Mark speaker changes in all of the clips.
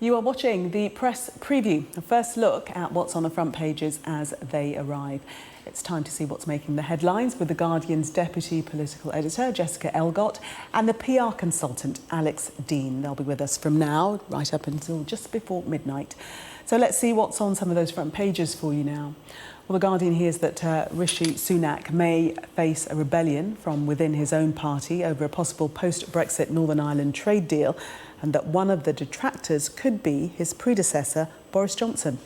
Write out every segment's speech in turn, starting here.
Speaker 1: You are watching the press preview, a first look at what's on the front pages as they arrive. It's time to see what's making the headlines with The Guardian's deputy political editor, Jessica Elgot, and the PR consultant, Alex Deane. They'll be with us from now right up until just before midnight. So let's see what's on some of those front pages for you now. Well, The Guardian hears that Rishi Sunak may face a rebellion from within his own party over a possible post-Brexit Northern Ireland trade deal, and that one of the detractors could be his predecessor, Boris Johnson.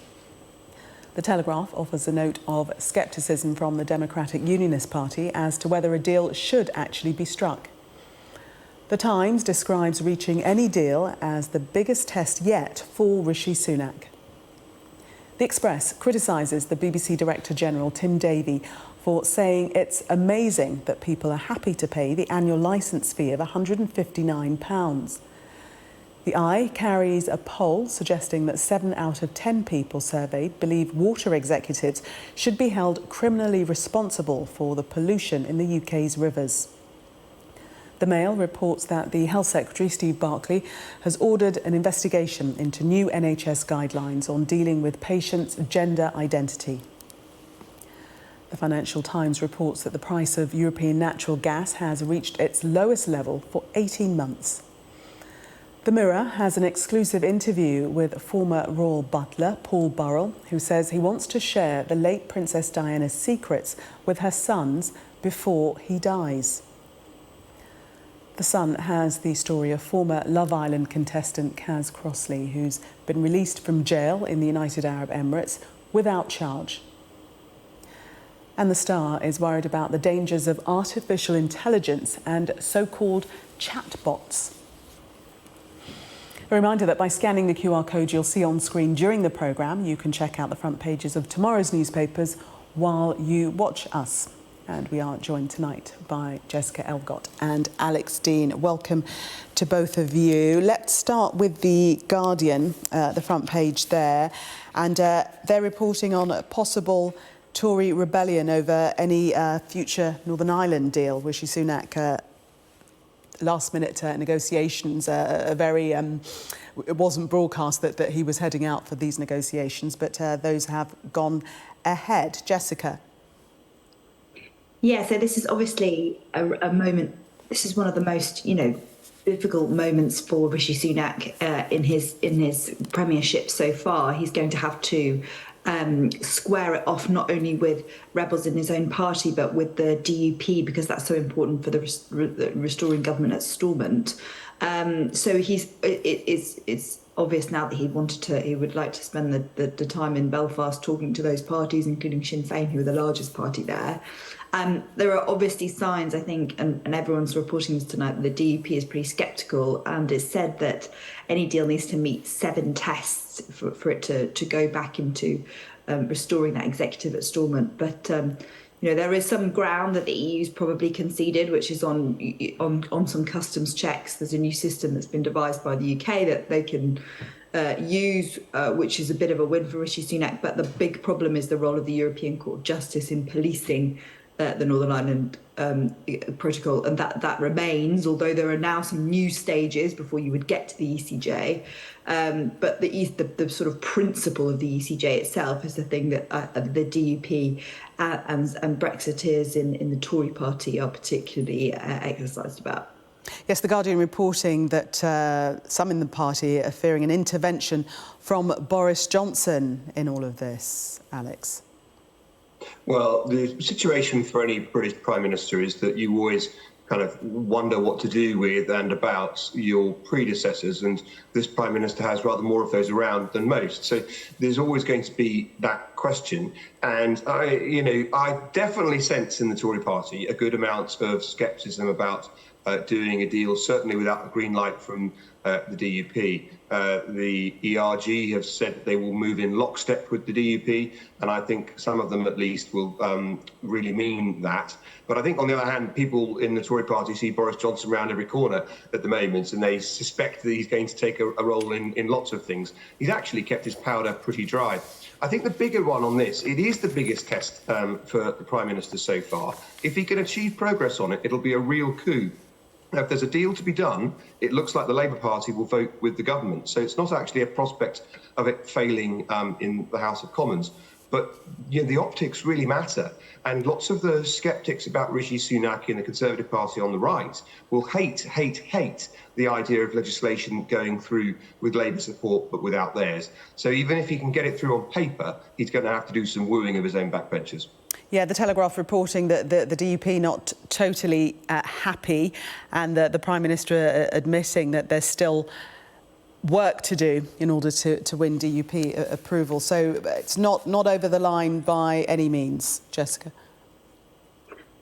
Speaker 1: The Telegraph offers a note of scepticism from the Democratic Unionist Party as to whether a deal should actually be struck. The Times describes reaching any deal as the biggest test yet for Rishi Sunak. The Express criticises the BBC Director General Tim Davie for saying it's amazing that people are happy to pay the annual licence fee of £159. The Eye carries a poll suggesting that 7 out of 10 people surveyed believe water executives should be held criminally responsible for the pollution in the UK's rivers. The Mail reports that the Health Secretary, Steve Barclay, has ordered an investigation into new NHS guidelines on dealing with patients' gender identity. The Financial Times reports that the price of European natural gas has reached its lowest level for 18 months. The Mirror has an exclusive interview with former royal butler Paul Burrell, who says he wants to share the late Princess Diana's secrets with her sons before he dies. The Sun has the story of former Love Island contestant Kaz Crossley, who's been released from jail in the United Arab Emirates without charge. And The Star is worried about the dangers of artificial intelligence and so-called chatbots. A reminder that by scanning the QR code you'll see on screen during the programme, you can check out the front pages of tomorrow's newspapers while you watch us. And we are joined tonight by Jessica Elgot and Alex Deane. Welcome to both of you. Let's start with The Guardian, the front page there. And they're reporting on a possible Tory rebellion over any future Northern Ireland deal. Rishi Sunak, last-minute negotiations, it wasn't broadcast that he was heading out for these negotiations, but those have gone ahead. Jessica.
Speaker 2: Yeah, so this is obviously a moment. This is one of the most, difficult moments for Rishi Sunak in his premiership so far. He's going to have to square it off not only with rebels in his own party but with the DUP, because that's so important for the restoring government at Stormont. So it's obvious now that he would like to spend the time in Belfast talking to those parties, including Sinn Féin, who are the largest party there. There are obviously signs, I think, and everyone's reporting this tonight, that the DUP is pretty sceptical, and it's said that any deal needs to meet 7 tests for it to go back into restoring that executive at Stormont. But there is some ground that the EU's probably conceded, which is on some customs checks. There's a new system that's been devised by the UK that they can use, which is a bit of a win for Rishi Sunak. But the big problem is the role of the European Court of Justice in policing the Northern Ireland protocol, and that remains, although there are now some new stages before you would get to the ECJ. But the sort of principle of the ECJ itself is the thing that the DUP and Brexiteers in the Tory party are particularly exercised about.
Speaker 1: Yes, The Guardian reporting that some in the party are fearing an intervention from Boris Johnson in all of this. Alex.
Speaker 3: Well, the situation for any British Prime Minister is that you always kind of wonder what to do with and about your predecessors, and this Prime Minister has rather more of those around than most. So there's always going to be that question. And I definitely sense in the Tory party a good amount of scepticism about doing a deal, certainly without the green light from the DUP. The ERG have said they will move in lockstep with the DUP, and I think some of them at least will really mean that. But I think on the other hand, people in the Tory party see Boris Johnson around every corner at the moment, and they suspect that he's going to take a role in lots of things. He's actually kept his powder pretty dry. I think the bigger one on this, it is the biggest test for the Prime Minister so far. If he can achieve progress on it, it'll be a real coup. Now, if there's a deal to be done, it looks like the Labour Party will vote with the government. So it's not actually a prospect of it failing in the House of Commons. But the optics really matter. And lots of the sceptics about Rishi Sunak in the Conservative Party on the right will hate the idea of legislation going through with Labour support but without theirs. So even if he can get it through on paper, he's going to have to do some wooing of his own backbenchers.
Speaker 1: Yeah, the Telegraph reporting that the DUP not totally happy, and the Prime Minister admitting that there's still work to do in order to win DUP approval. So it's not over the line by any means, Jessica.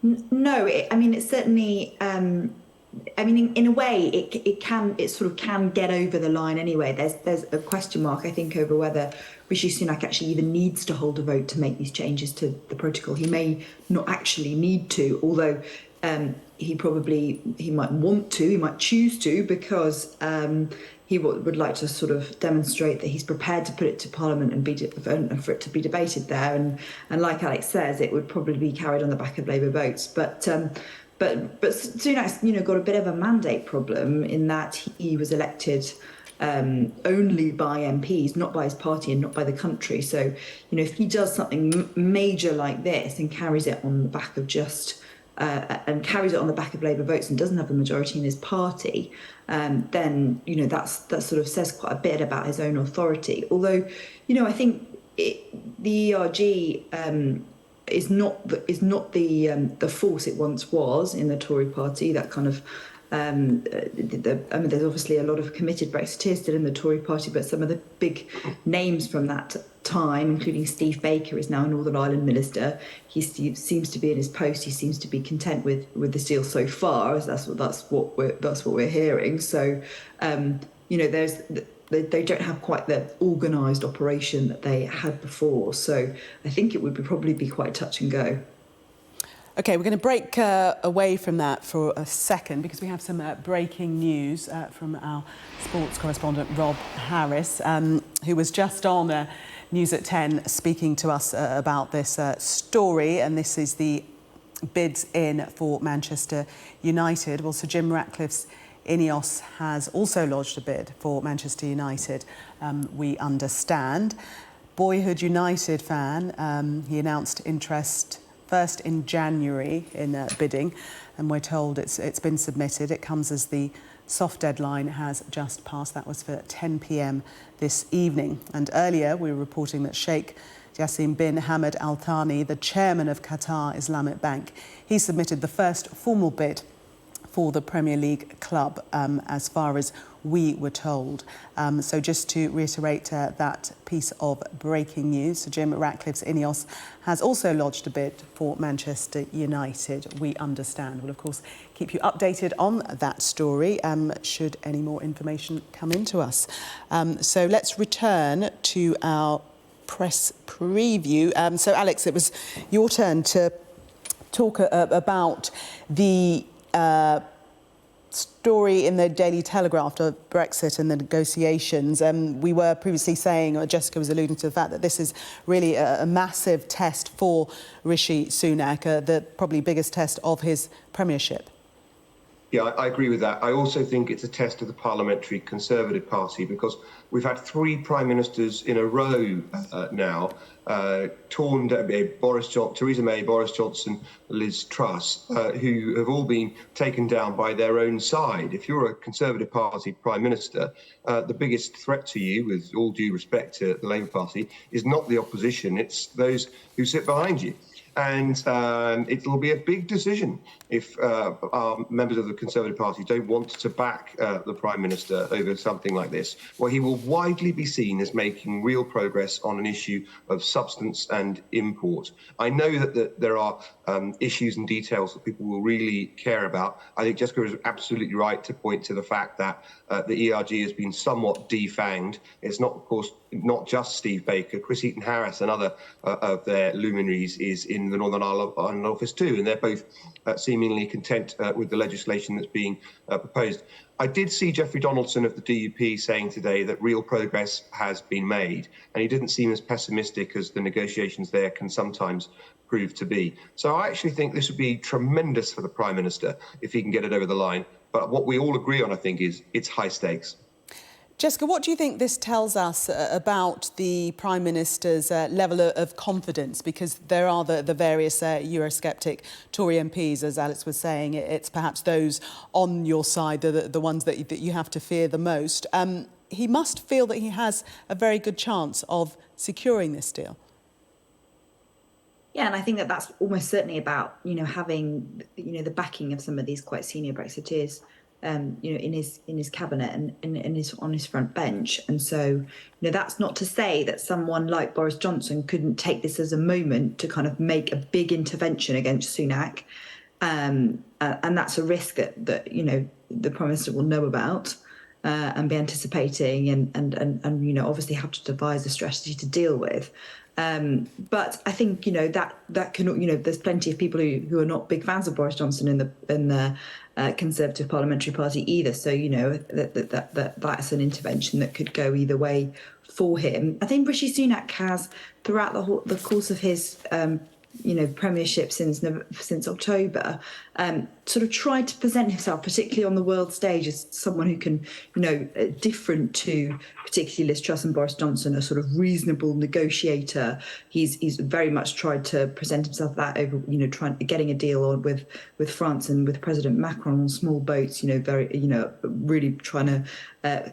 Speaker 2: No, it's certainly. In a way, it sort of can get over the line anyway. There's a question mark, I think, over whether Rishi Sunak actually even needs to hold a vote to make these changes to the protocol. He may not actually need to, although he might want to, he might choose to, because he would like to sort of demonstrate that he's prepared to put it to Parliament and for it to be debated there. And like Alex says, it would probably be carried on the back of Labour votes. But Sunak's got a bit of a mandate problem in that he was elected only by MPs, not by his party and not by the country. So if he does something major like this and carries it on the back of Labour votes and doesn't have the majority in his party, then that sort of says quite a bit about his own authority. Although I think the ERG is not the force it once was in the Tory party. That kind of there's obviously a lot of committed Brexiteers still in the Tory party, but some of the big names from that time, including Steve Baker, is now a Northern Ireland minister. He seems to be in his post. He seems to be content with this deal so far. That's what we're hearing. So they don't have quite the organised operation that they had before. So I think it would probably be quite touch and go.
Speaker 1: OK, we're going to break away from that for a second because we have some breaking news from our sports correspondent, Rob Harris, who was just on News at 10 speaking to us about this story. And this is the bids in for Manchester United. Well, Sir Jim Ratcliffe's Ineos has also lodged a bid for Manchester United, we understand. Boyhood United fan, he announced interest first in January in bidding, and we're told it's been submitted. It comes as the soft deadline has just passed. That was for 10 p.m. this evening. And earlier we were reporting that Sheikh Jassim bin Hamad Al Thani, the chairman of Qatar Islamic Bank, he submitted the first formal bid for the Premier League club, as far as we were told. So just to reiterate that piece of breaking news, Sir Jim Ratcliffe's Ineos has also lodged a bid for Manchester United, we understand. We'll, of course, keep you updated on that story should any more information come into us. So let's return to our press preview. So, Alex, it was your turn to talk about the story in the Daily Telegraph of Brexit and the negotiations. We were previously saying, or Jessica was alluding to the fact that this is really a massive test for Rishi Sunak, the probably biggest test of his premiership.
Speaker 3: Yeah, I agree with that. I also think it's a test of the Parliamentary Conservative Party because we've had three prime ministers in a row now, Theresa May, Boris Johnson, Liz Truss, who have all been taken down by their own side. If you're a Conservative Party prime minister, the biggest threat to you, with all due respect to the Labour Party, is not the opposition, it's those who sit behind you. And it'll be a big decision if our members of the Conservative Party don't want to back the Prime Minister over something like this, where he will widely be seen as making real progress on an issue of substance and import. I know that there are issues and details that people will really care about. I think Jessica is absolutely right to point to the fact that the ERG has been somewhat defanged. It's not, of course, not just Steve Baker. Chris Eaton-Harris, another of their luminaries, is in the Northern Ireland office too, and they're both seemingly content with the legislation that's being proposed. I did see Geoffrey Donaldson of the DUP saying today that real progress has been made, and he didn't seem as pessimistic as the negotiations there can sometimes prove to be. So I actually think this would be tremendous for the Prime Minister if he can get it over the line. But what we all agree on, I think, is it's high stakes.
Speaker 1: Jessica, what do you think this tells us about the Prime Minister's level of confidence? Because there are the various Eurosceptic Tory MPs, as Alex was saying. It's perhaps those on your side, the ones that you have to fear the most. He must feel that he has a very good chance of securing this deal.
Speaker 2: Yeah, and I think that that's almost certainly about, having, the backing of some of these quite senior Brexiteers, in his cabinet and on his front bench. And so, that's not to say that someone like Boris Johnson couldn't take this as a moment to kind of make a big intervention against Sunak. And that's a risk that the Prime Minister will know about and be anticipating and obviously have to devise a strategy to deal with. But I think that can there's plenty of people who are not big fans of Boris Johnson in the Conservative Parliamentary Party either. So that's an intervention that could go either way for him. I think Rishi Sunak has, throughout the course of his premiership since October, sort of tried to present himself, particularly on the world stage, as someone who can, different to particularly Liz Truss and Boris Johnson, a sort of reasonable negotiator. He's very much tried to present himself that over, getting a deal on with France and with President Macron on small boats, really trying to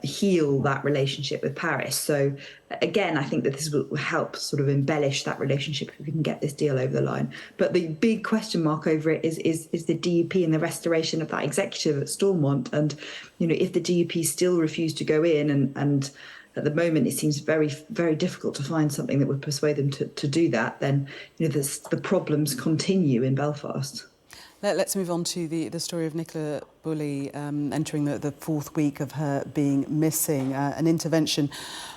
Speaker 2: heal that relationship with Paris. So again, I think that this will help sort of embellish that relationship if we can get this deal over the line. But the big question mark over it is the DUP and the restoration of that executive at Stormont. And, if the DUP still refuse to go in and at the moment it seems very, very difficult to find something that would persuade them to do that, then, the problems continue in Belfast.
Speaker 1: Let's move on to the story of Nicola Bulley entering the fourth week of her being missing. An intervention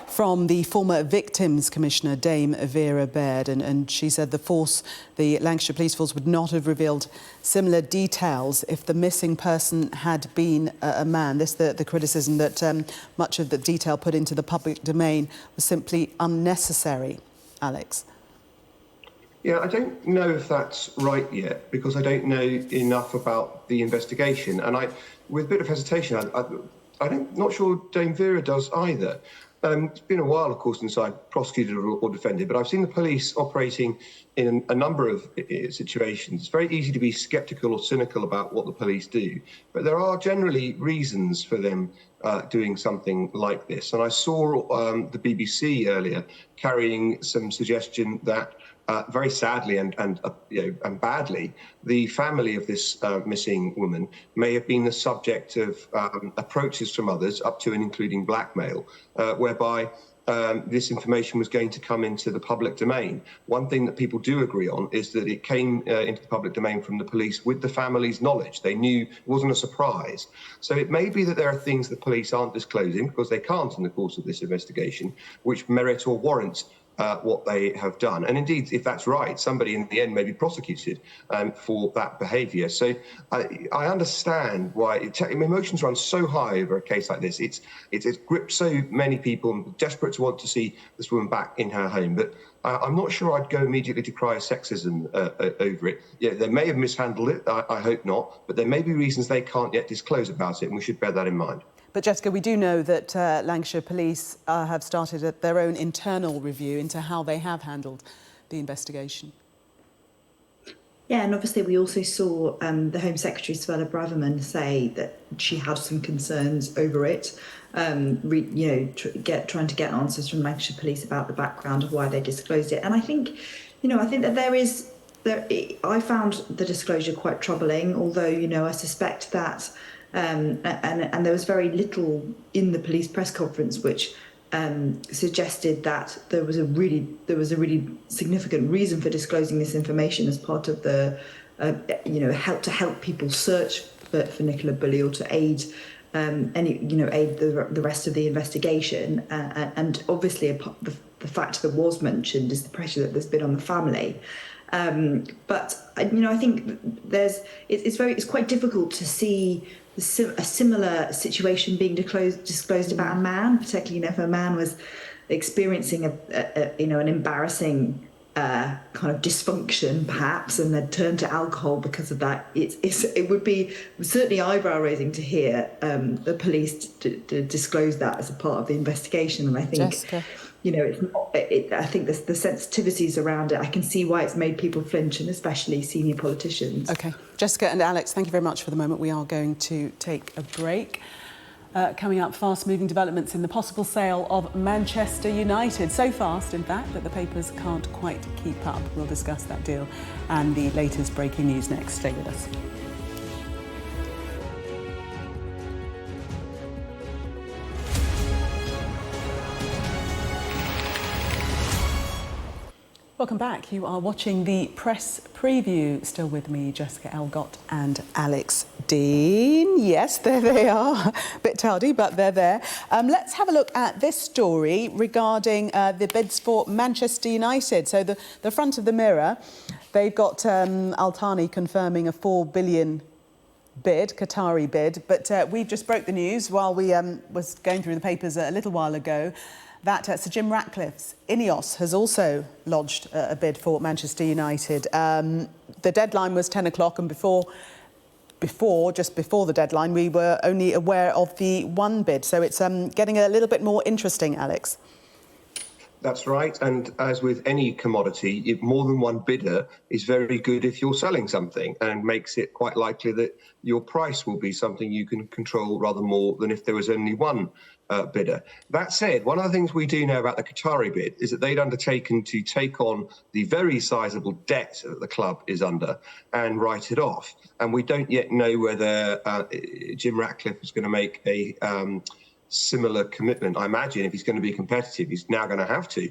Speaker 1: from the former Victims Commissioner, Dame Vera Baird, and she said the Lancashire Police Force would not have revealed similar details if the missing person had been a man. The criticism that much of the detail put into the public domain was simply unnecessary. Alex?
Speaker 3: Yeah, I don't know if that's right yet, because I don't know enough about the investigation. And with a bit of hesitation, I'm not sure Dame Vera does either. It's been a while, of course, since I prosecuted or defended, but I've seen the police operating in a number of situations. It's very easy to be sceptical or cynical about what the police do, but there are generally reasons for them doing something like this. And I saw the BBC earlier carrying some suggestion that very sadly and badly, the family of this missing woman may have been the subject of approaches from others, up to and including blackmail, whereby this information was going to come into the public domain. One thing that people do agree on is that it came into the public domain from the police with the family's knowledge. They knew it wasn't a surprise. So it may be that there are things the police aren't disclosing, because they can't in the course of this investigation, which merit or warrant what they have done. And indeed, if that's right, somebody in the end may be prosecuted for that behaviour. So I understand why emotions run so high over a case like this. It's gripped so many people, and desperate to want to see this woman back in her home. But I'm not sure I'd go immediately to cry sexism over it. Yeah, they may have mishandled it, I hope not, but there may be reasons they can't yet disclose about it, and we should bear that in mind.
Speaker 1: But Jessica, we do know that Lancashire Police have started their own internal review into how they have handled the investigation.
Speaker 2: Yeah, and obviously we also saw the Home Secretary, Suella Braverman, say that she had some concerns over it, trying to get answers from Lancashire Police about the background of why they disclosed it. And I think that I found the disclosure quite troubling, although, I suspect that and there was very little in the police press conference which suggested that there was a really significant reason for disclosing this information as part of the help people search for Nicola Bulley, or to aid the rest of the investigation. And obviously the fact that was mentioned is the pressure that there's been on the family. But I think it's quite difficult to see a similar situation being disclosed about a man, particularly if a man was experiencing an embarrassing kind of dysfunction, perhaps, and they'd turn to alcohol because of that. It would be certainly eyebrow raising to hear the police disclose that as a part of the investigation. And I think,
Speaker 1: Jessica.
Speaker 2: It's not. I think the sensitivities around it. I can see why it's made people flinch, and especially senior politicians.
Speaker 1: OK, Jessica and Alex, thank you very much for the moment. We are going to take a break. Coming up, fast-moving developments in the possible sale of Manchester United. So fast, in fact, that the papers can't quite keep up. We'll discuss that deal and the latest breaking news next. Stay with us. Welcome back. You are watching the press preview. Still with me, Jessica Elgot and Alex Deane. Yes, there they are. A bit tardy, but they're there. Let's have a look at this story regarding the bids for Manchester United. So the front of the Mirror, they've got Al-Thani confirming a $4 billion bid, Qatari bid. But we just broke the news while we was going through the papers a little while ago that Sir Jim Ratcliffe's Ineos has also lodged a bid for Manchester United. The deadline was 10 o'clock, and just before the deadline, we were only aware of the one bid. So it's getting a little bit more interesting, Alex.
Speaker 3: That's right. And as with any commodity, more than one bidder is very good if you're selling something, and makes it quite likely that your price will be something you can control rather more than if there was only one bidder. That said, one of the things we do know about the Qatari bid is that they'd undertaken to take on the very sizable debt that the club is under and write it off. And we don't yet know whether Jim Ratcliffe is going to make a similar commitment. I imagine if he's going to be competitive, he's now going to have to.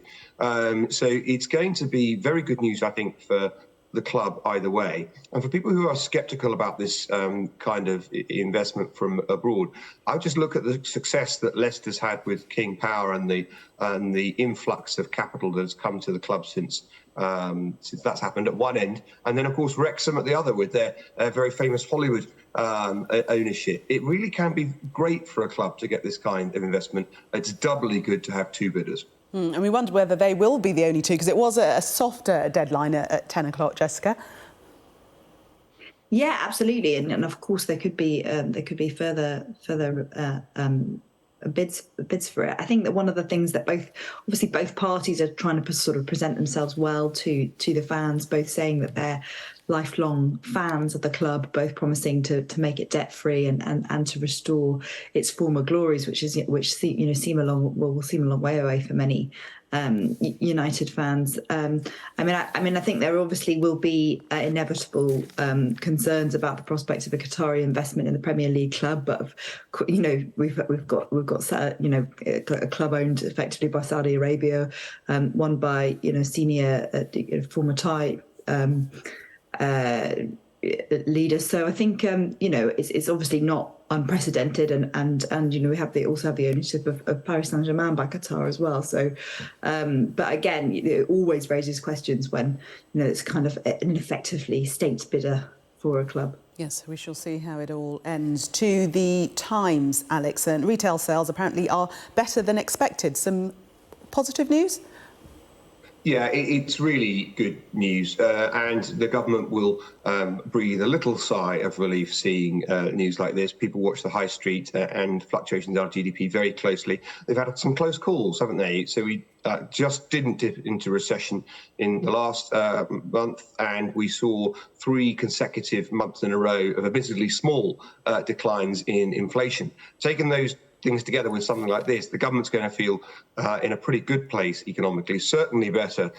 Speaker 3: So it's going to be very good news, I think, for the club either way. And for people who are sceptical about this kind of investment from abroad, I would just look at the success that Leicester's had with King Power and the influx of capital that's come to the club since that's happened at one end. And then, of course, Wrexham at the other with their very famous Hollywood ownership. It really can be great for a club to get this kind of investment. It's doubly good to have two bidders.
Speaker 1: And we wonder whether they will be the only two, because it was a softer deadline at 10 o'clock, Jessica.
Speaker 2: Yeah, absolutely, and of course there could be further bids for it. I think that one of the things that both parties are trying to sort of present themselves well to the fans, both saying that they're lifelong fans of the club, both promising to make it debt free and to restore its former glories, which seem a long way away for many United fans. I think there obviously will be inevitable concerns about the prospect of a Qatari investment in the Premier League club, but we've got a club owned effectively by Saudi Arabia, won by senior former Thai leaders. So I think it's obviously not unprecedented, and we also have the ownership of Paris Saint-Germain by Qatar as well. So, but again, it always raises questions when it's kind of an effectively state bidder for a club.
Speaker 1: Yes, we shall see how it all ends. To the Times, Alex, and retail sales apparently are better than expected. Some positive news?
Speaker 3: Yeah, it's really good news, and the government will breathe a little sigh of relief seeing news like this. People watch the high street and fluctuations in our GDP very closely. They've had some close calls, haven't they? So we just didn't dip into recession in the last month, and we saw 3 consecutive months in a row of admittedly small declines in inflation. Taking those things together with something like this, the government's going to feel in a pretty good place economically, certainly better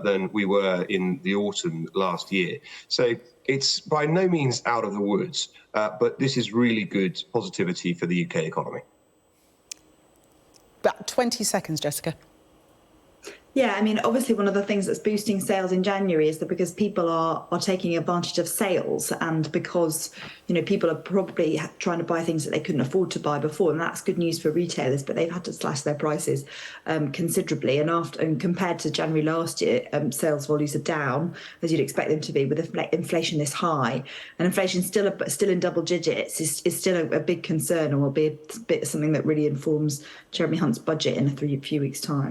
Speaker 3: than we were in the autumn last year. So it's by no means out of the woods, but this is really good positivity for the UK economy.
Speaker 1: About 20 seconds, Jessica.
Speaker 2: Yeah, I mean, obviously one of the things that's boosting sales in January is that because people are taking advantage of sales, and because, people are probably trying to buy things that they couldn't afford to buy before, and that's good news for retailers, but they've had to slash their prices considerably. And compared to January last year, sales volumes are down, as you'd expect them to be, with inflation this high. And inflation still in double digits is still a big concern, and will be a bit something that really informs Jeremy Hunt's budget in a few weeks' time.